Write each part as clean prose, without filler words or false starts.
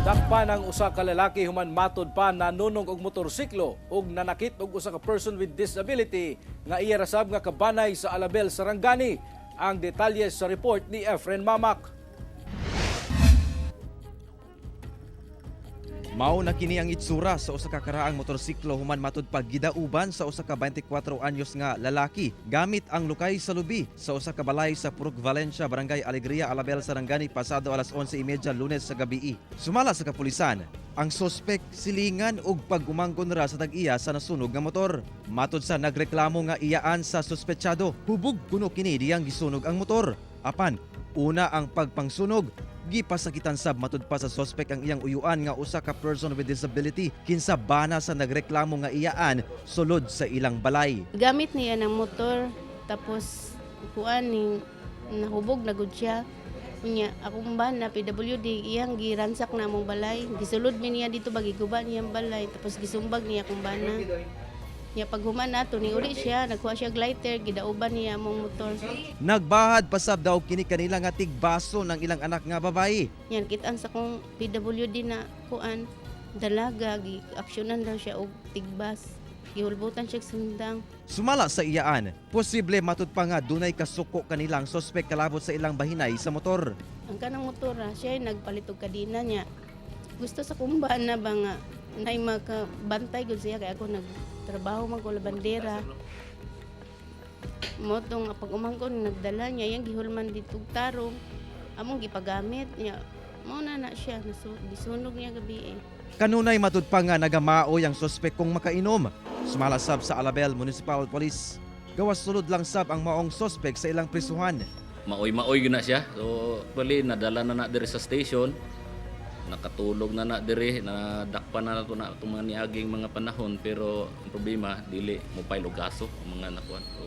Dakpa ng usa ka lalaki human matod pa nanunog og motorsiklo ug nanakit og usa ka person with disability nga iya rasab nga kabanay sa Alabel, Sarangani. Ang detalye sa report ni Efren Mamak. Mao na kini ang itsura sa usa ka karaang motorsiklo human matud pag gidauban sa usa ka 24 anyos nga lalaki gamit ang lukay sa lubi sa usa ka balay sa Purok Valencia, Barangay Alegria, Alabel, Sarangani pasado alas 11:30 Lunes sa gabii. Sumala sa kapulisan, ang sospek silingan og pag-umanggon ra sa tag-iya sa nasunog nga motor. Matud sa nagreklamo nga iyaan sa suspetsado, hubog kuno kini diyang gisunog ang motor. Apan una ang pagpangsunog, gipasakitan sab matud pa sa sospek ang iyang uyuan nga usa ka person with disability kinsa bana sa nagreklamo nga iyaan sulod sa ilang balay. Gamit niya ng motor tapos kuan ni nahubog na gud siya. Unya akong bana PWD iyang giransak na among balay. Gisulod mi niya dito bagiguba niyang balay tapos gisumbag niya akong bana. Nya paghuman nato ni uli siya nagkuha siya glider gidauban niya among motor. Nagbahad pa sab daw kini kanila nga tigbaso ng ilang anak nga babayi. Yan kitaan sa kong PWD na kuan dalaga gi aksyonan daw siya og tigbas. Gihulbutan siya sundang. Sumala sa iyaan, posible matud pa nga dunay kasuko kanilang sospek kalabot sa ilang bahinay sa motor. Ang kanang motor siya ay nagpalit og kadena niya. Gusto sa kumbaan na ba nga nay makabantay gud siya kay ako nagtrabaho man ko la bandera. Mo tong pag umangkon nagdala niya yang gihulman dito tarong among gipagamit niya. Mo na siya gisunog niya gabi. Kanunay matud pa nga nagamaoy ang sospek kung makainom. Sumala sab sa Alabel Municipal Police. Gawas sulod lang sab ang maong sospek sa ilang prisuhan. Maoy gyud na siya. So bali nadala na diri sa station. Nakatulog na diri na dakpa na nato na itong mga niaging mga panahon pero ang problema dili mo file og kaso ang mga nakuan so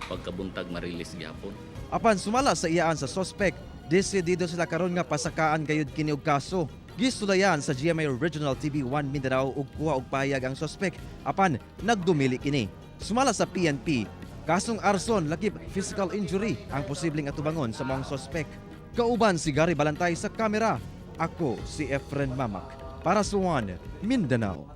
pagkabuntag ma-release gyapon. Apan sumala sa iyaan sa sospek, desidido sila karon nga pasakaan gayud kini og kaso. Gisulayan sa GMA Regional TV1 Mindanao ug kuha og pahayag ang sospek apan nagdumili kini. Sumala sa PNP, kasong arson lakip physical injury ang posibleng atubangon sa mga sospek. Kauban si Gary Balantay sa kamera. Ako si Efren Mamak para sa One Mindanao.